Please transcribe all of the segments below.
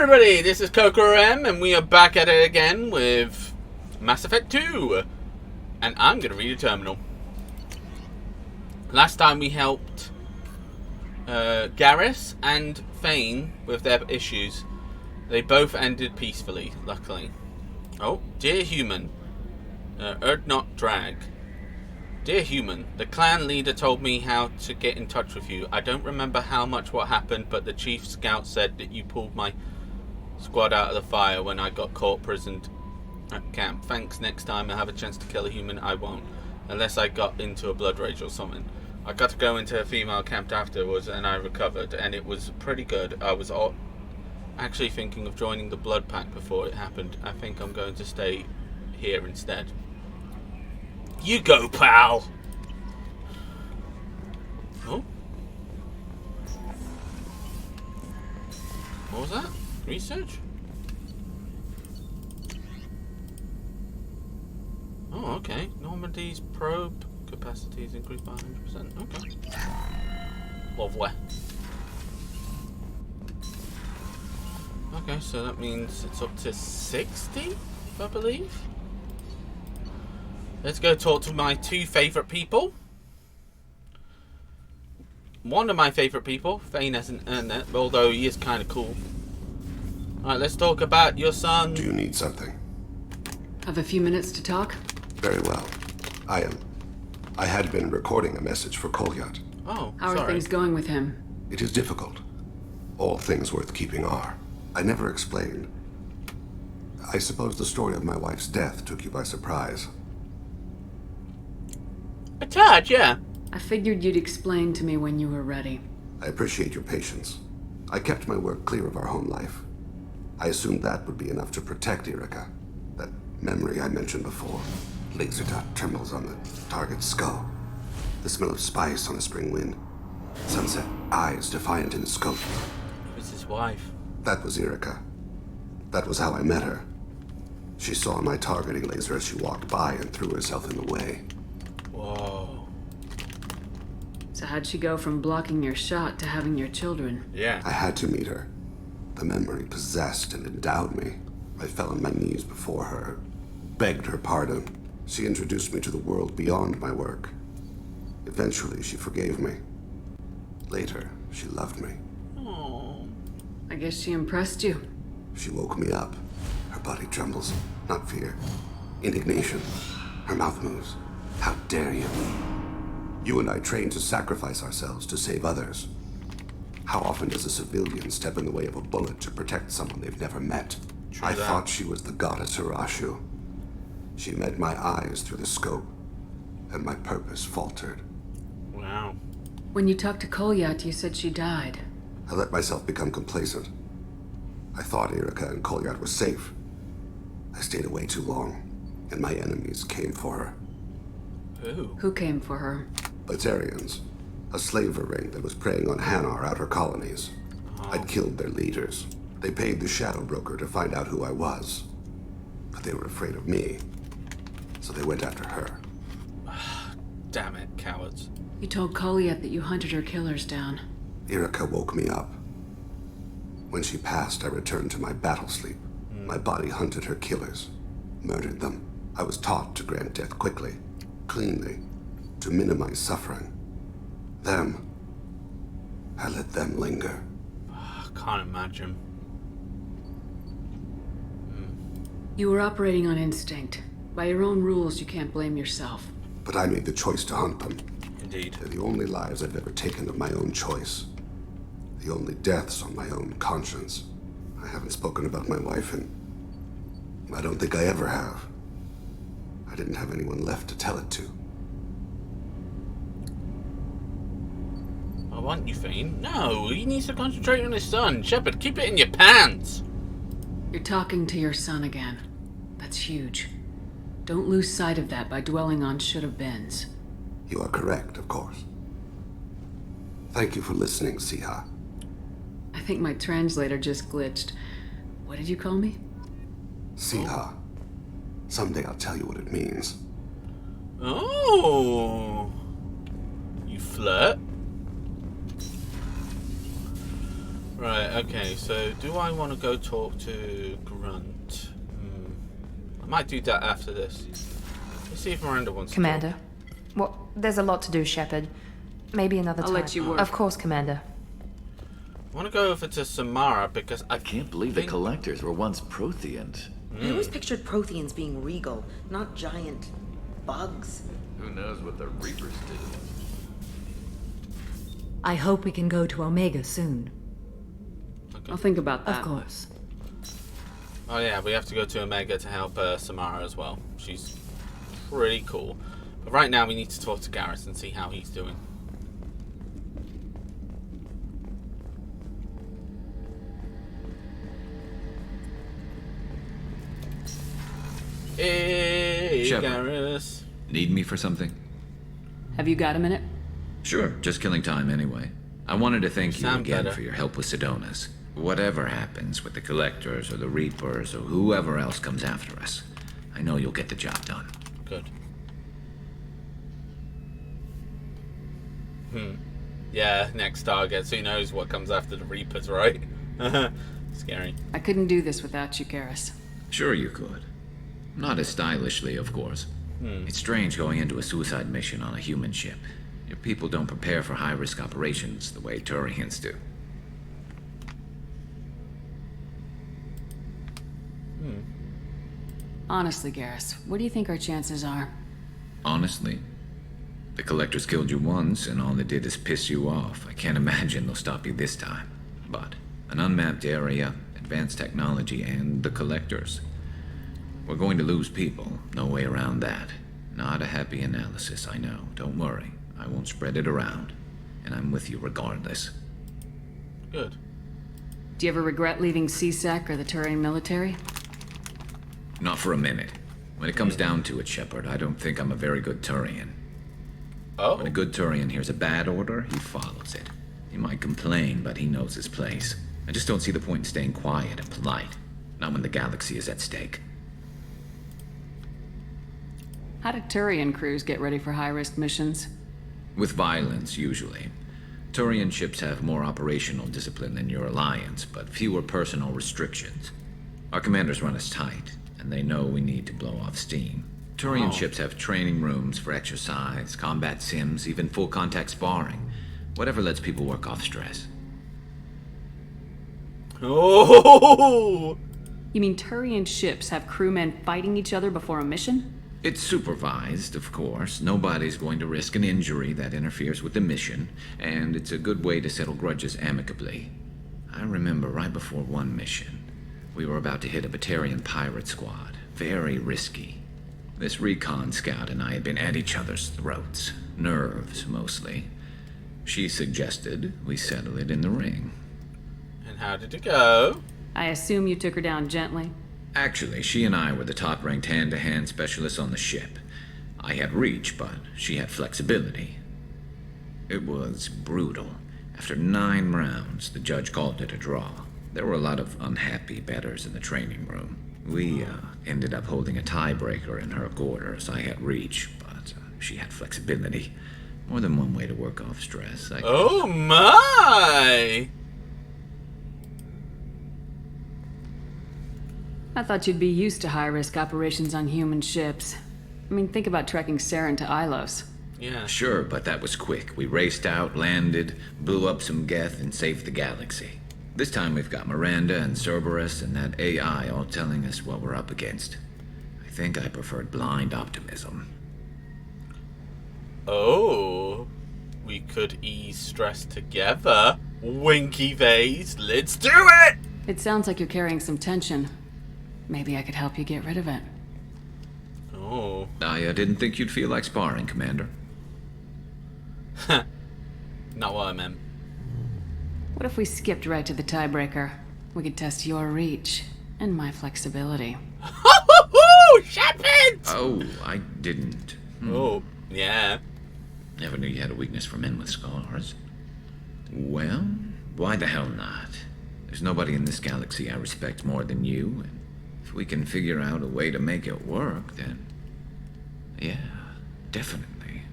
everybody, this is Coco M, and we are back at it again with Mass Effect 2. And I'm going to read a terminal. Last time we helped Garrus and Thane with their issues. They both ended peacefully, luckily. Oh, dear human. Not drag. Dear human, the clan leader told me how to get in touch with you. I don't remember how much what happened, but the chief scout said that you pulled my squad out of the fire when I got caught prisoned at camp. Thanks, next time I have a chance to kill a human, I won't. Unless I got into a blood rage or something. I got to go into a female camp afterwards and I recovered, and it was pretty good. I was actually thinking of joining the blood pack before it happened. I think I'm going to stay here instead. You go, pal! Oh? What was that? Research? Oh, okay. Normandy's probe capacity is increased by 100%. Okay. Lovely. Okay, so that means it's up to 60, I believe. Let's go talk to my two favourite people. One of my favourite people, Thane hasn't earned it, although he is kind of cool. Alright, let's talk about your son. Do you need something? Have a few minutes to talk? Very well. I had been recording a message for Kolyat. Oh, How are things going with him? It is difficult. All things worth keeping are. I never explained. I suppose the story of my wife's death took you by surprise. A tad, yeah. I figured you'd explain to me when you were ready. I appreciate your patience. I kept my work clear of our home life. I assumed that would be enough to protect Erica. That memory I mentioned before. Laser dot trembles on the target's skull. The smell of spice on a spring wind. Sunset eyes defiant in the scope. It was his wife. That was Erica. That was how I met her. She saw my targeting laser as she walked by and threw herself in the way. Whoa. So how'd she go from blocking your shot to having your children? Yeah. I had to meet her. The memory possessed and endowed me. I fell on my knees before her, begged her pardon. She introduced me to the world beyond my work. Eventually, she forgave me. Later, she loved me. Aww. I guess she impressed you. She woke me up. Her body trembles. Not fear. Indignation. Her mouth moves. How dare you? You and I trained to sacrifice ourselves to save others. How often does a civilian step in the way of a bullet to protect someone they've never met? True I that. thought she was the goddess Hirashu. She met my eyes through the scope, and my purpose faltered. Wow. When you talked to Kolyat, you said she died. I let myself become complacent. I thought Erica and Kolyat were safe. I stayed away too long, and my enemies came for her. Who? Who came for her? Batarians, a slaver ring that was preying on Hanar outer colonies. Oh. I'd killed their leaders. They paid the shadow broker to find out who I was. But they were afraid of me, so they went after her. Damn it, cowards. You told Kolyat that you hunted her killers down. Erica woke me up. When she passed, I returned to my battle sleep. My body hunted her killers, murdered them. I was taught to grant death quickly, cleanly, to minimize suffering. Them, I let them linger. I can't imagine. You were operating on instinct. By your own rules, you can't blame yourself. But I made the choice to hunt them. Indeed. They're the only lives I've ever taken of my own choice. The only deaths on my own conscience. I haven't spoken about my wife, and I don't think I ever have. I didn't have anyone left to tell it to. I want you, Thane. No, he needs to concentrate on his son. Shepard, keep it in your pants. You're talking to your son again. That's huge. Don't lose sight of that by dwelling on should-have-beens. You are correct, of course. Thank you for listening, Siha. I think my translator just glitched. What did you call me? Siha. Someday I'll tell you what it means. Oh. You flirt? Right, okay, so do I want to go talk to Grunt? I might do that after this. Let's see if Miranda wants Commander. to talk. Well, there's a lot to do, Shepard. Maybe another I'll time. let you work. Of course, Commander. I want to go over to Samara because I Can't believe the collectors were once Protheans. I always pictured Protheans being regal, not giant bugs. Who knows what the Reapers did? I hope we can go to Omega soon. I'll think about that. Of course. Oh yeah, we have to go to Omega to help Samara as well. She's pretty cool. But right now we need to talk to Garrus and see how he's doing. Hey, Shepard. Garrus. Need me for something? Have you got a minute? Sure, just killing time anyway. I wanted to thank you Sound again better. for your help with Sedona's. Whatever happens with the Collectors or the Reapers or whoever else comes after us, I know you'll get the job done. Good. Yeah, next target. So who knows what comes after the Reapers, right? Scary. I couldn't do this without you, Garrus. Sure you could. Not as stylishly, of course. It's strange going into a suicide mission on a human ship. Your people don't prepare for high-risk operations the way Turians do. Honestly, Garrus, what do you think our chances are? Honestly, the Collectors killed you once, and all they did is piss you off. I can't imagine they'll stop you this time. But an unmapped area, advanced technology, and the Collectors. We're going to lose people. No way around that. Not a happy analysis, I know. Don't worry. I won't spread it around. And I'm with you regardless. Good. Do you ever regret leaving CSEC or the Turian military? Not for a minute. When it comes down to it, Shepard, I don't think I'm a very good Turian. Oh. When a good Turian hears a bad order, he follows it. He might complain, but he knows his place. I just don't see the point in staying quiet and polite. Not when the galaxy is at stake. How do Turian crews get ready for high-risk missions? With violence, usually. Turian ships have more operational discipline than your alliance, but fewer personal restrictions. Our commanders run us tight, and they know we need to blow off steam. Turian ships have training rooms for exercise, combat sims, even full-contact sparring. Whatever lets people work off stress. Oh! You mean Turian ships have crewmen fighting each other before a mission? It's supervised, of course. Nobody's going to risk an injury that interferes with the mission, and it's a good way to settle grudges amicably. I remember right before one mission, we were about to hit a Batarian pirate squad. Very risky. This recon scout and I had been at each other's throats. Nerves, mostly. She suggested we settle it in the ring. And how did it go? I assume you took her down gently. Actually, she and I were the top-ranked hand-to-hand specialists on the ship. I had reach, but she had flexibility. It was brutal. After 9 rounds, the judge called it a draw. There were a lot of unhappy bettors in the training room. We ended up holding a tiebreaker in her quarters. I had reach, but she had flexibility. More than one way to work off stress. Oh my! I thought you'd be used to high-risk operations on human ships. I mean, think about trekking Saren to Ilos. Yeah. Sure, but that was quick. We raced out, landed, blew up some Geth, and saved the galaxy. This time we've got Miranda and Cerberus and that AI all telling us what we're up against. I think I preferred blind optimism. Oh. We could ease stress together. Winky face. Let's do it! It sounds like you're carrying some tension. Maybe I could help you get rid of it. Oh. I didn't think you'd feel like sparring, Commander. Not what I meant. What if we skipped right to the tiebreaker? We could test your reach and my flexibility. Ho-ho-ho! Shepard! Oh, I didn't. Oh, yeah. Never knew you had a weakness for men with scars. Well, why the hell not? There's nobody in this galaxy I respect more than you, and if we can figure out a way to make it work, then... yeah, definitely.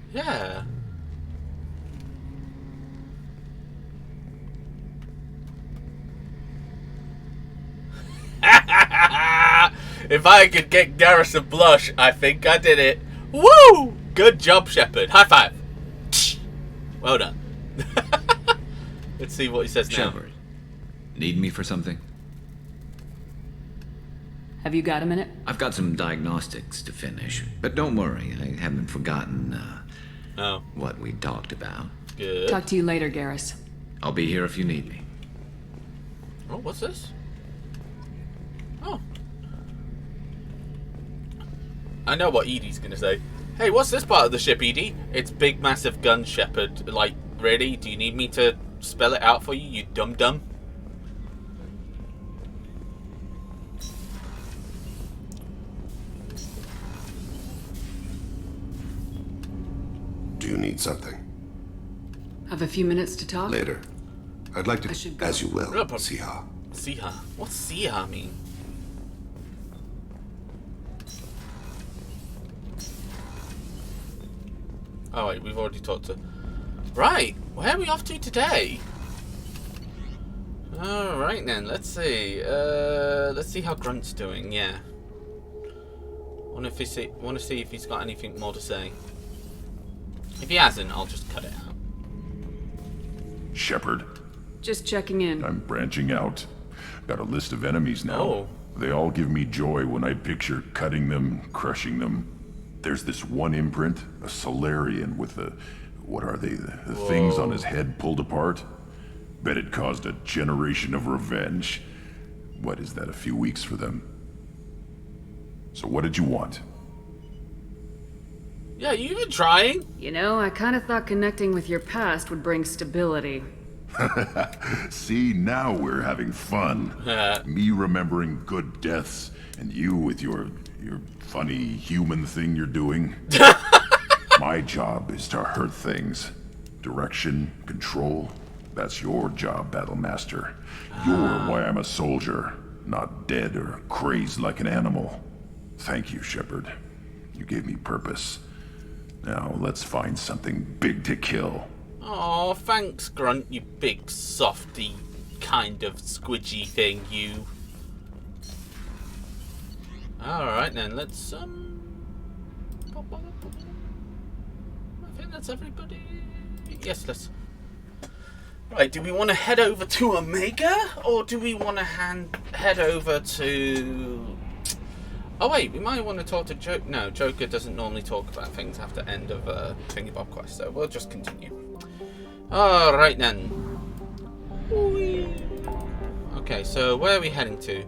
If I could get Garrus to blush, I think I did it. Woo! Good job, Shepard. High five. Well done. Let's see what he says now. Shepard, need me for something? Have you got a minute? I've got some diagnostics to finish, but don't worry, I haven't forgotten Oh, what we talked about. good. Talk to you later, Garrus. I'll be here if you need me. Oh, what's this? Oh. I know what Edie's gonna say. Hey, what's this part of the ship, Edie? It's big, massive gun, Shepard. Like, really? Do you need me to spell it out for you, you dum-dum? Do you need something? Have a few minutes to talk? Later. I'd like I to... should go. As you will, No problem. Siha. Siha. What's Siha mean? Oh wait, we've already talked to... Right, where are we off to today? Alright then, let's see. Let's see how Grunt's doing, yeah. Want to see if he's got anything more to say. If he hasn't, I'll just cut it out. Shepard, Just checking in. I'm branching out. Got a list of enemies now. Oh. They all give me joy when I picture cutting them, crushing them. There's this one imprint, a Solarian with the... what are they? The things on his head pulled apart? Bet it caused a generation of revenge. What is that, a few weeks for them? So what did you want? Yeah, you been trying? You know, I kind of thought connecting with your past would bring stability. See, now we're having fun. Me remembering good deaths, and you with your funny human thing you're doing. My job is to hurt things. Direction, control, that's your job, Battle Master. You're why I'm a soldier, not dead or crazed like an animal. Thank you, Shepard. You gave me purpose. Now let's find something big to kill. Oh, thanks, Grunt, you big softy kind of squidgy thing, you. Alright then, let's I think that's everybody. Yes, let's. Right, do we want to head over to Omega, or do we want to head over to... Oh wait, we might want to talk to Joker. No, Joker doesn't normally talk about things after end of Thingy Bob Quest, so we'll just continue. Alright then. Whee. Okay, so where are we heading to?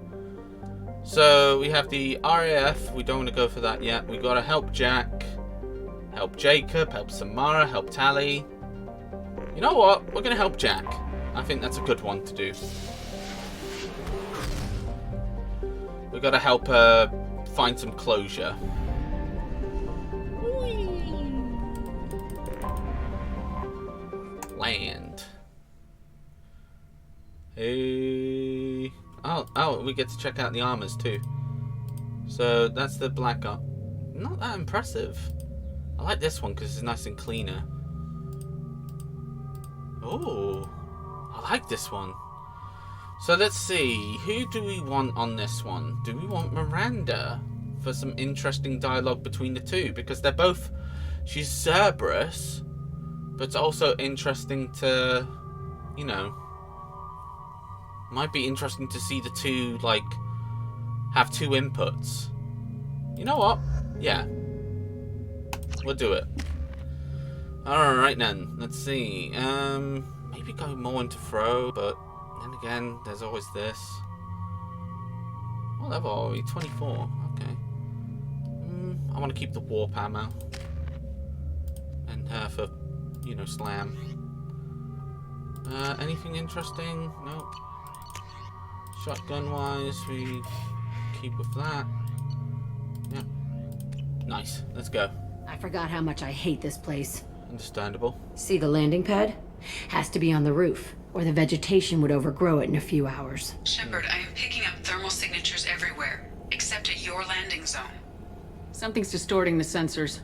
So we have the RAF, we don't want to go for that yet. We gotta help Jack, help Jacob, help Samara, help Tally. You know what? We're gonna help Jack. I think that's a good one to do. We gotta help her find some closure. Land. Hey. Oh, we get to check out the armors too. So that's the black arm. Not that impressive. I like this one because it's nice and cleaner. Oh, I like this one. So let's see, who do we want on this one? Do we want Miranda for some interesting dialogue between the two? Because they're both, she's Cerberus, but it's also interesting to, you know, might be interesting to see the two, like, have two inputs. You know what? Yeah. We'll do it. Alright then, let's see. Maybe go more into throw, but then again, there's always this. What level are we? 24. Okay. I want to keep the warp ammo. And her for, you know, slam. Anything interesting? Nope. Shotgun wise, we keep with that. Yep. Nice. Let's go. I forgot how much I hate this place. Understandable. See the landing pad? Has to be on the roof, or the vegetation would overgrow it in a few hours. Shepard, I am picking up thermal signatures everywhere, except at your landing zone. Something's distorting the sensors.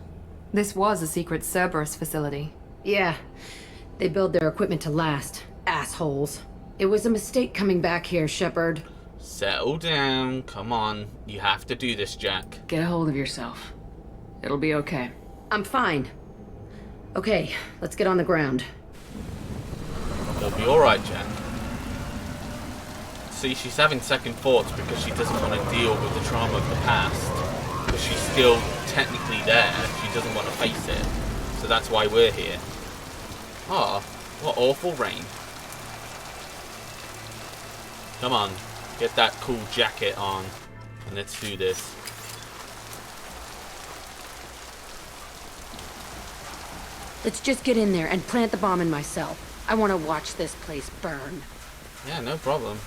This was a secret Cerberus facility. Yeah, they build their equipment to last. Assholes. It was a mistake coming back here, Shepard. Settle down. Come on. You have to do this, Jack. Get a hold of yourself. It'll be okay. I'm fine. Okay, let's get on the ground. You'll be alright, Jack. See, she's having second thoughts because she doesn't want to deal with the trauma of the past. But she's still technically there. She doesn't want to face it. So that's why we're here. Oh, what awful rain. Come on, get that cool jacket on. And let's do this. Let's just get in there and plant the bomb in my cell. I want to watch this place burn. Yeah, no problem.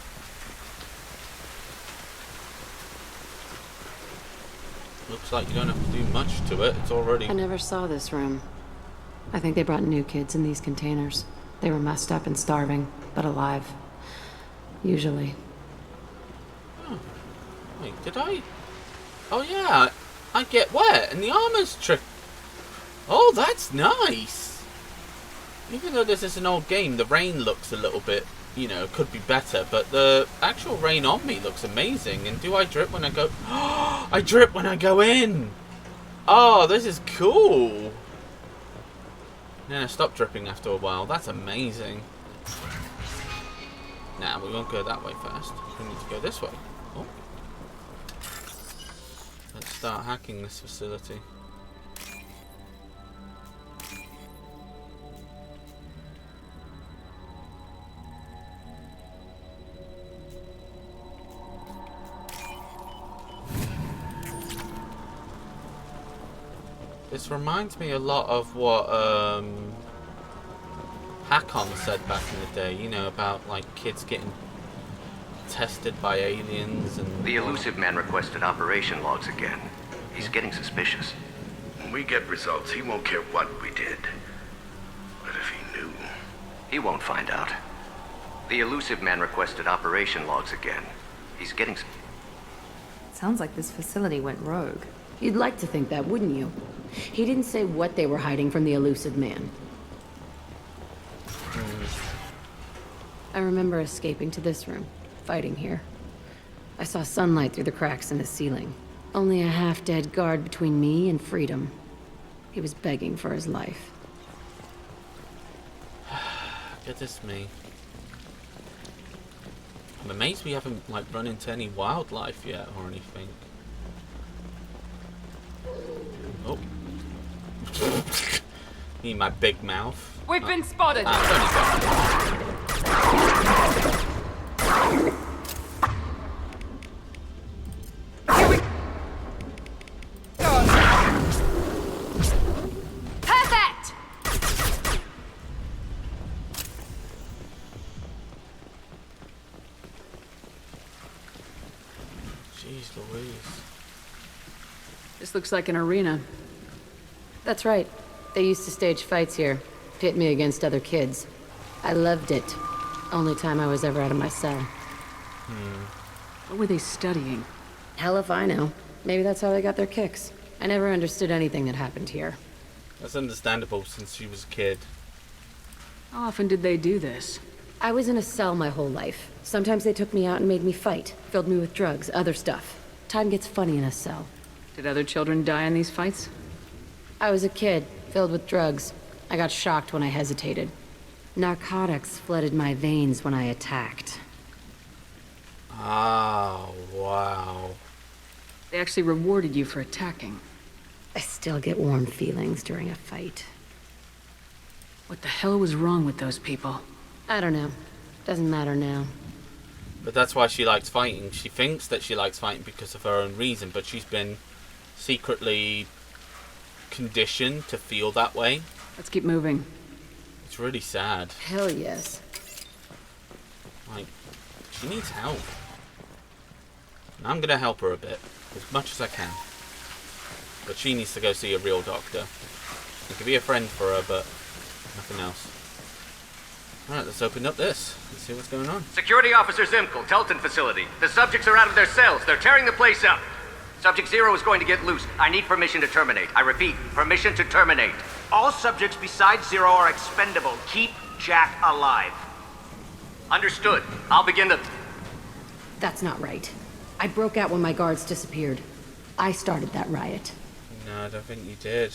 Looks like you don't have to do much to it. It's already... I never saw this room. I think they brought new kids in these containers. They were messed up and starving, but alive. Usually. Oh. Wait, did I? Oh yeah, I get wet and the armor's trick. Oh, that's nice. Even though this is an old game, the rain looks a little bit, you know, could be better, but the actual rain on me looks amazing. And do I drip when I go? Oh, I drip when I go in. Oh, this is cool. Yeah, stop dripping after a while. That's amazing. Nah, we won't go that way first. We need to go this way. Oh. Let's start hacking this facility. This reminds me a lot of what Hakon said back in the day, you know, about like kids getting tested by aliens and... The elusive man requested operation logs again. He's getting suspicious. When we get results, he won't care what we did. But if he knew... He won't find out. The elusive man requested operation logs again. He's getting... Sounds like this facility went rogue. You'd like to think that, wouldn't you? He didn't say what they were hiding from the elusive man. I remember escaping to this room, fighting here. I saw sunlight through the cracks in the ceiling. Only a half-dead guard between me and freedom. He was begging for his life. Goodness me. I'm amazed we haven't like run into any wildlife yet or anything. Oh. Need my big mouth. We've been spotted. Perfect. Jeez Louise. This looks like an arena. That's right. They used to stage fights here, pit me against other kids. I loved it. Only time I was ever out of my cell. What were they studying? Hell if I know. Maybe that's how they got their kicks. I never understood anything that happened here. That's understandable since she was a kid. How often did they do this? I was in a cell my whole life. Sometimes they took me out and made me fight, filled me with drugs, other stuff. Time gets funny in a cell. Did other children die in these fights? I was a kid, filled with drugs. I got shocked when I hesitated. Narcotics flooded my veins when I attacked. Oh, wow. They actually rewarded you for attacking. I still get warm feelings during a fight. What the hell was wrong with those people? I don't know. Doesn't matter now. But that's why she likes fighting. She thinks that she likes fighting because of her own reason, but she's been secretly conditioned to feel that way. Let's keep moving. It's really sad. Hell yes. Like, she needs help. And I'm gonna help her a bit, as much as I can. But she needs to go see a real doctor. I could be a friend for her, but nothing else. Alright, let's open up this. Let's see what's going on. Security Officer Zimkel, Telton facility. The subjects are out of their cells. They're tearing the place up. Subject 0 is going to get loose. I need permission to terminate. I repeat, permission to terminate. All subjects besides 0 are expendable. Keep Jack alive. Understood. I'll begin the... That's not right. I broke out when my guards disappeared. I started that riot. No, I don't think you did.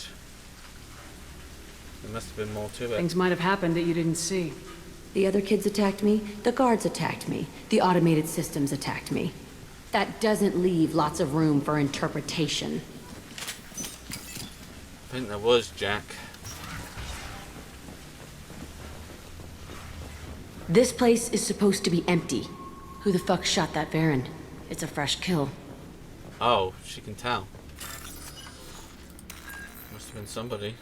There must have been more to it. Things might have happened that you didn't see. The other kids attacked me, the guards attacked me, the automated systems attacked me. That doesn't leave lots of room for interpretation. I think there was, Jack. This place is supposed to be empty. Who the fuck shot that Baron? It's a fresh kill. Oh, she can tell. Must have been somebody.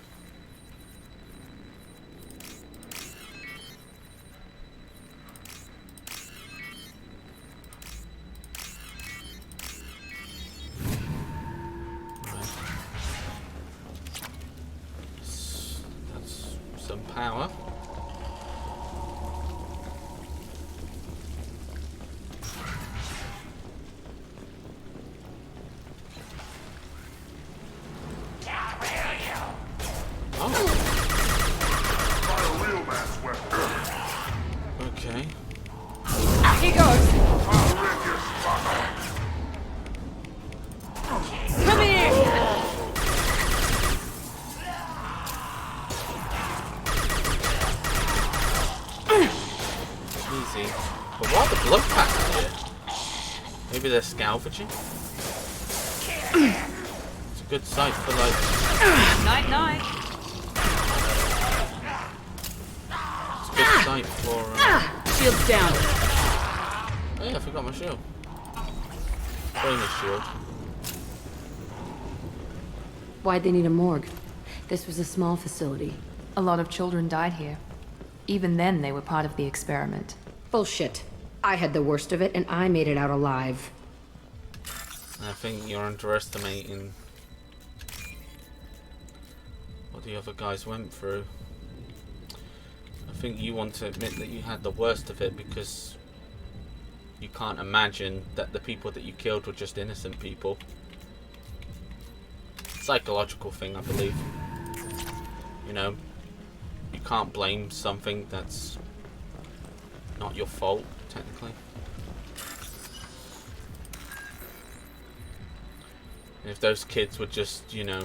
That's some power. Okay. He goes. Come here. Easy. But why the blood pattern here? Maybe they're salvaging? It's a good sight for like... Night night. It's a good sight for... Shield's down. Oh yeah, I forgot my shield. Bonus shield. Why'd they need a morgue? This was a small facility. A lot of children died here. Even then, they were part of the experiment. Bullshit. I had the worst of it, and I made it out alive. I think you're underestimating what the other guys went through. I think you want to admit that you had the worst of it because you can't imagine that the people that you killed were just innocent people. Psychological thing, I believe. You know, you can't blame something that's not your fault, technically. And if those kids were just, you know...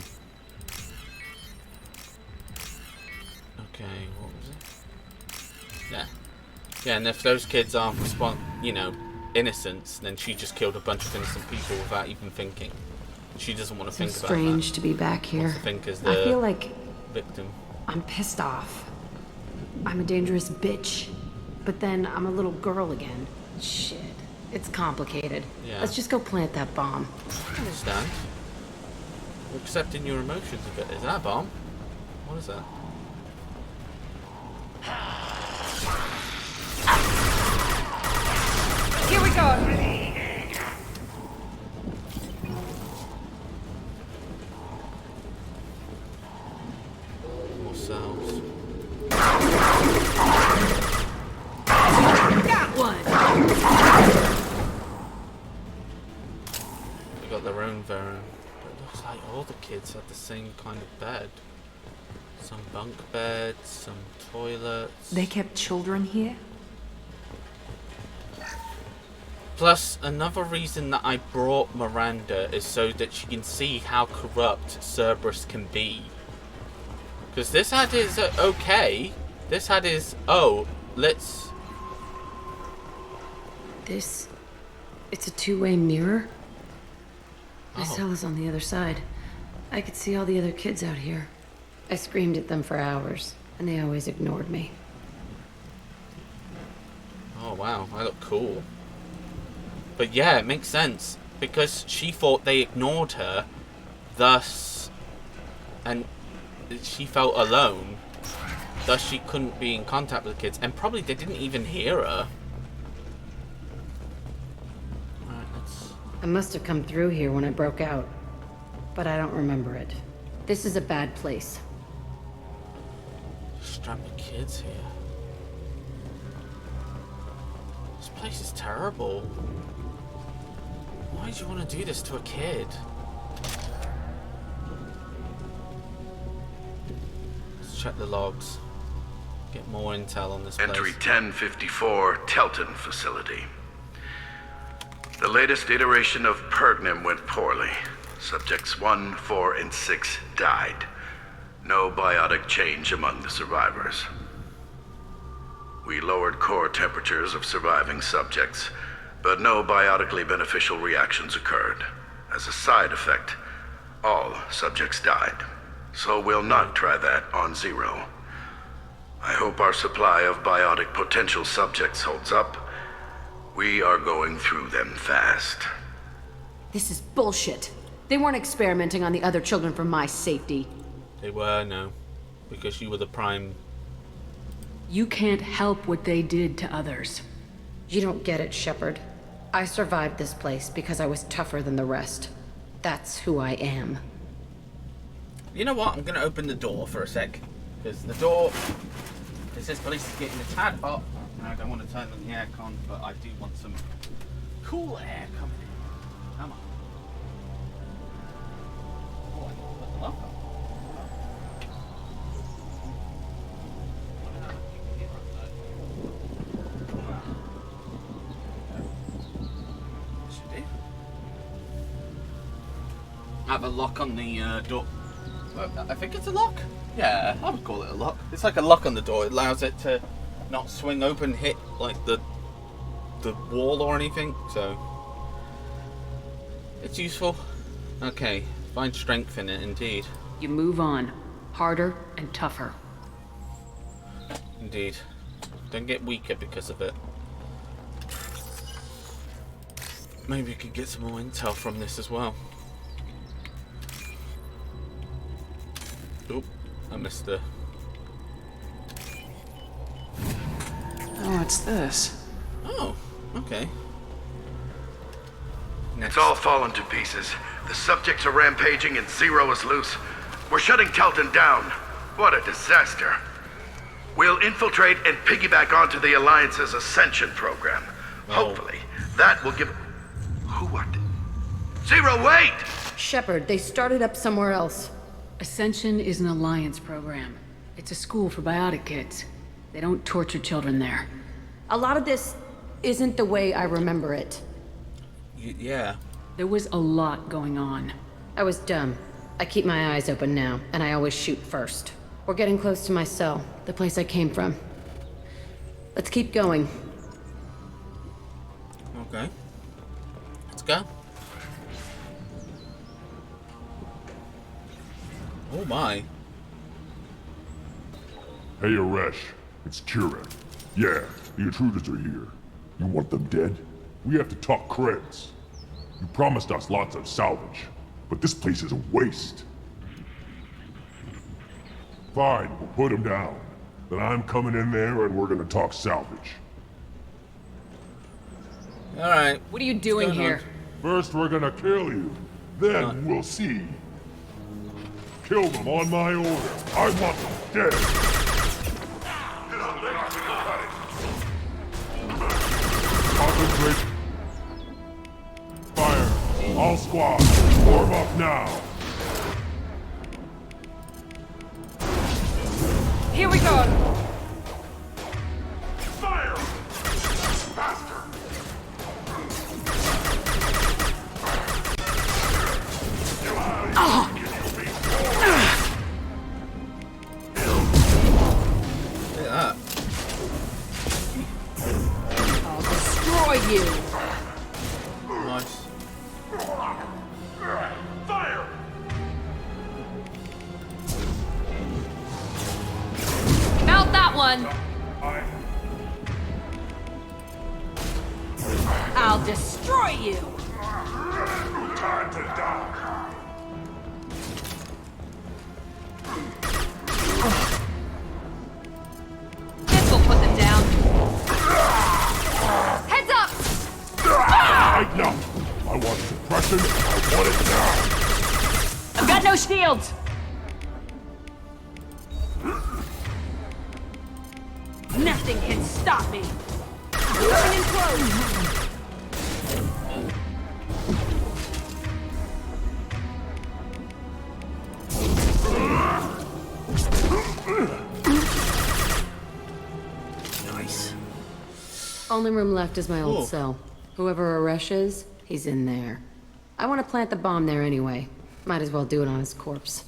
Okay, what was it? Yeah. Yeah, and if those kids aren't innocents, then she just killed a bunch of innocent people without even thinking. She doesn't want to think about that. Strange to be back here. Wants to think as the I feel like victim. I'm pissed off. I'm a dangerous bitch. But then I'm a little girl again. Shit. It's complicated. Yeah. Let's just go plant that bomb. I understand. You're accepting your emotions a bit. Is that a bomb? What is that? Here we go. More cells. Got one. They got their own Varen. But it looks like all the kids had the same kind of bed. Some bunk beds, some toilets. They kept children here? Plus, another reason that I brought Miranda is so that she can see how corrupt Cerberus can be. Because this had his okay. This had his, oh, let's... This... It's a two-way mirror? My Oh. cell is on the other side. I could see all the other kids out here. I screamed at them for hours, and they always ignored me. Oh wow, I look cool. But yeah, it makes sense. Because she thought they ignored her, thus... And she felt alone. Thus she couldn't be in contact with the kids. And probably they didn't even hear her. Alright, let's... I must have come through here when I broke out, but I don't remember it. This is a bad place. Strap the kids here. This place is terrible. Why do you want to do this to a kid? Let's check the logs. Get more intel on this place. Entry 1054, Telton facility. The latest iteration of Pergnim went poorly. Subjects 1, 4, and 6 died. No biotic change among the survivors. We lowered core temperatures of surviving subjects, but no biotically beneficial reactions occurred. As a side effect, all subjects died. So we'll not try that on Zero. I hope our supply of biotic potential subjects holds up. We are going through them fast. This is bullshit. They weren't experimenting on the other children for my safety. They were, no. Because you were the prime... You can't help what they did to others. You don't get it, Shepard. I survived this place because I was tougher than the rest. That's who I am. You know what? I'm going to open the door for a sec. Because the door... This place is getting a tad hot. I don't want to turn on the aircon, but I do want some cool air coming in. Come on. Oh, I need to put the lock on. I have a lock on the door. I think it's a lock. Yeah, I would call it a lock. It's like a lock on the door. It allows it to not swing open, hit like the wall or anything. So it's useful. Okay, find strength in it, indeed. You move on, harder and tougher. Indeed. Don't get weaker because of it. Maybe we could get some more intel from this as well. Oop, I missed the... Oh, it's this. Oh, okay. It's all fallen to pieces. The subjects are rampaging and Zero is loose. We're shutting Telton down. What a disaster. We'll infiltrate and piggyback onto the Alliance's Ascension program. Hopefully, that will give... Who are they? Zero, wait! Shepard, they started up somewhere else. Ascension is an Alliance program. It's a school for biotic kids. They don't torture children there. A lot of this isn't the way I remember it. Yeah. There was a lot going on. I was dumb. I keep my eyes open now, and I always shoot first. We're getting close to my cell, the place I came from. Let's keep going. Okay. Let's go. Oh my. Hey, Aresh. It's Kira. Yeah, the intruders are here. You want them dead? We have to talk creds. You promised us lots of salvage, but this place is a waste. Fine, we'll put them down. Then I'm coming in there and we're gonna talk salvage. Alright. What are you doing here? First we're gonna kill you. Then we'll see. Kill them on my order. I want them dead. Concentrate. Fire. All squads. Form up now. Here we go! Fire! Faster! Oh. Yeah. I'll destroy you! Nice. Fire! Mount that one! I'll destroy you! Time to die. This will put them down. Heads up! Right now. I want suppression. I want it now. I've got no shields! Nothing can stop me! Going in close! Nice. Only room left is my old Ooh. cell. Whoever Aresh is, He's in there. I want to plant the bomb there anyway. Might as well do it on his corpse.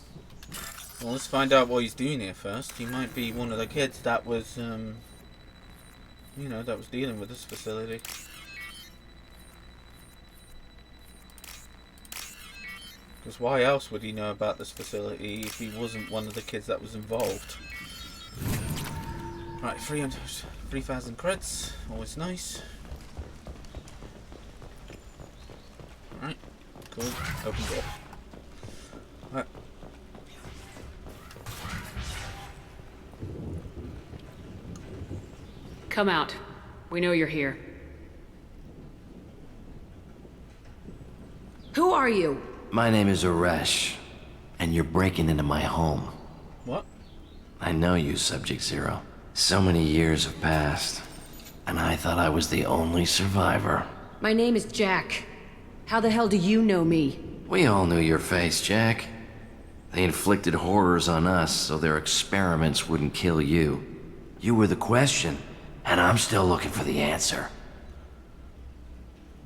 Well, let's find out what he's doing here first. He might be one of the kids that was, you know, that was dealing with this facility. Because why else would he know about this facility if he wasn't one of the kids that was involved? Right, 3,000 creds. Always nice. Alright, cool. Open door. Right. Come out. We know you're here. Who are you? My name is Aresh, and you're breaking into my home. What? I know you, Subject Zero. So many years have passed, and I thought I was the only survivor. My name is Jack. How the hell do you know me? We all knew your face, Jack. They inflicted horrors on us so their experiments wouldn't kill you. You were the question, and I'm still looking for the answer.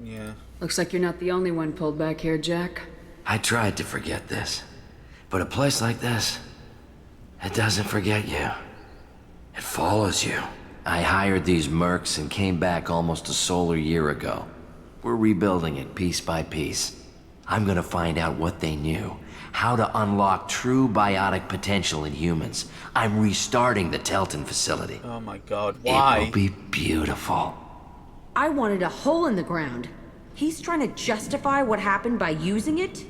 Yeah. Looks like you're not the only one pulled back here, Jack. I tried to forget this, but a place like this, it doesn't forget you. It follows you. I hired these mercs and came back almost a solar year ago. We're rebuilding it piece by piece. I'm gonna find out what they knew, how to unlock true biotic potential in humans. I'm restarting the Telton facility. Oh my god, why? It will be beautiful. I wanted a hole in the ground. He's trying to justify what happened by using it?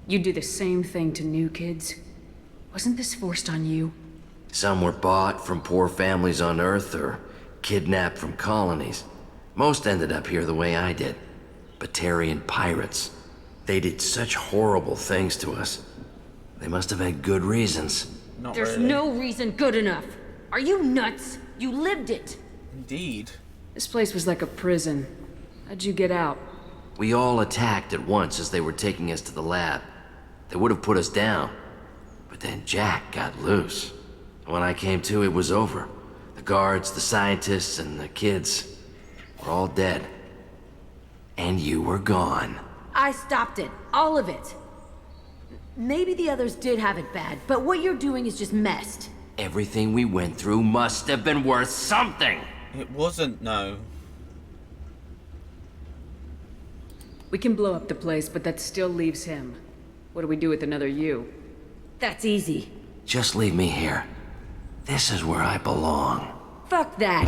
You do the same thing to new kids. Wasn't this forced on you? Some were bought from poor families on Earth or kidnapped from colonies. Most ended up here the way I did. Batarian pirates. They did such horrible things to us. They must have had good reasons. There's no reason good enough. Are you nuts? You lived it. Indeed. This place was like a prison. How'd you get out? We all attacked at once as they were taking us to the lab. They would have put us down. But then Jack got loose. When I came to, it was over. The guards, the scientists, and the kids were all dead. And you were gone. I stopped it. All of it. Maybe the others did have it bad, but what you're doing is just messed. Everything we went through must have been worth something. It wasn't, no. We can blow up the place, but that still leaves him. What do we do with another you? That's easy. Just leave me here. This is where I belong. Fuck that.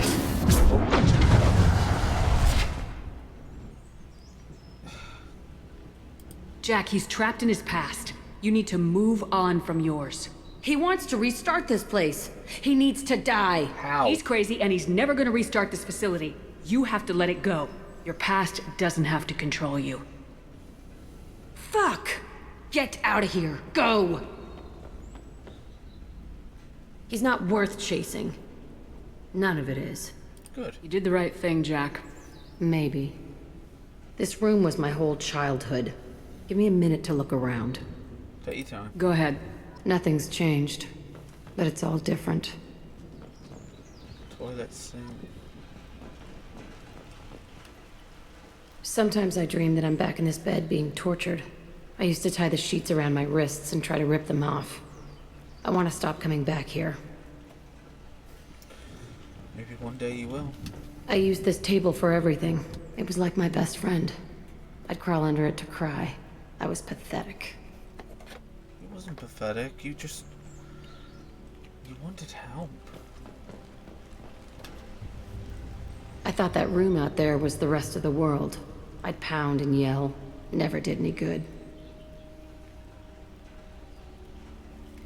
Jack, he's trapped in his past. You need to move on from yours. He wants to restart this place. He needs to die. How? He's crazy and he's never gonna restart this facility. You have to let it go. Your past doesn't have to control you. Fuck! Get out of here. Go! He's not worth chasing. None of it is. Good. You did the right thing, Jack. Maybe. This room was my whole childhood. Give me a minute to look around. Take your time. Go ahead. Nothing's changed, but it's all different. Toilet sink. Sometimes I dream that I'm back in this bed being tortured. I used to tie the sheets around my wrists and try to rip them off. I want to stop coming back here. Maybe one day you will. I used this table for everything. It was like my best friend. I'd crawl under it to cry. I was pathetic. It wasn't pathetic. You wanted help. I thought that room out there was the rest of the world. I'd pound and yell. Never did any good.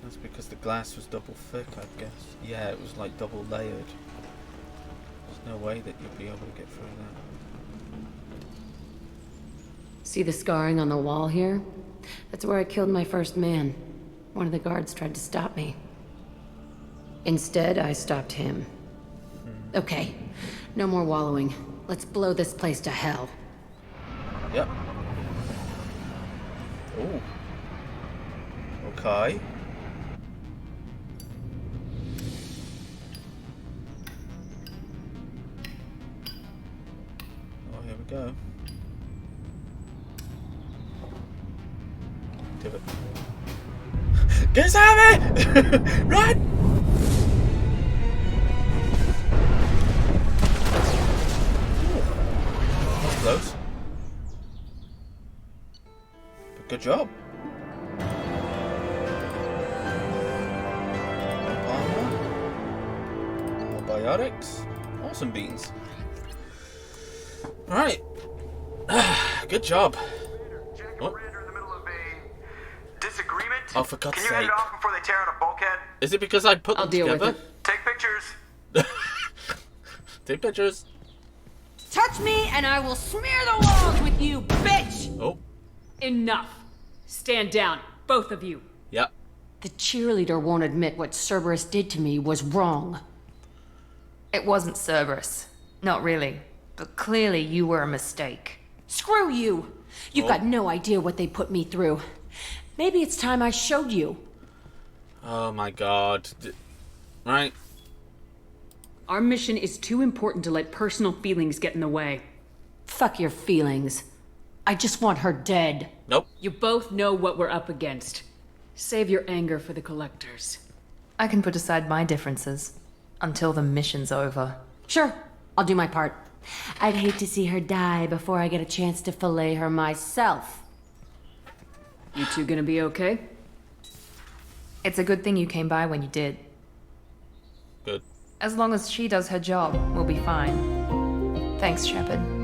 That's because the glass was double thick, I guess. Yeah, it was like double layered. There's no way that you'd be able to get through that. See the scarring on the wall here? That's where I killed my first man. One of the guards tried to stop me. Instead, I stopped him. Okay, no more wallowing. Let's blow this place to hell. Yep. Oh. Okay. go. Divot. Get out of it! Run! That's close. But good job. More biotics. Awesome beans. Alright. Good job. Oh. Disagreement? Oh, for God's Can you sake. head it off before they tear out a bulkhead? Is it because I put them together? Take pictures. Take pictures. Touch me and I will smear the walls with you, bitch! Oh. Enough. Stand down, both of you. Yep. The cheerleader won't admit what Cerberus did to me was wrong. It wasn't Cerberus. Not really. But clearly you were a mistake. Screw you! You've got no idea what they put me through. Maybe it's time I showed you. Oh my god. Right. Our mission is too important to let personal feelings get in the way. Fuck your feelings. I just want her dead. Nope. You both know what we're up against. Save your anger for the collectors. I can put aside my differences until the mission's over. Sure, I'll do my part. I'd hate to see her die before I get a chance to fillet her myself. You two gonna be okay? It's a good thing you came by when you did. Good. As long as she does her job, we'll be fine. Thanks, Shepard.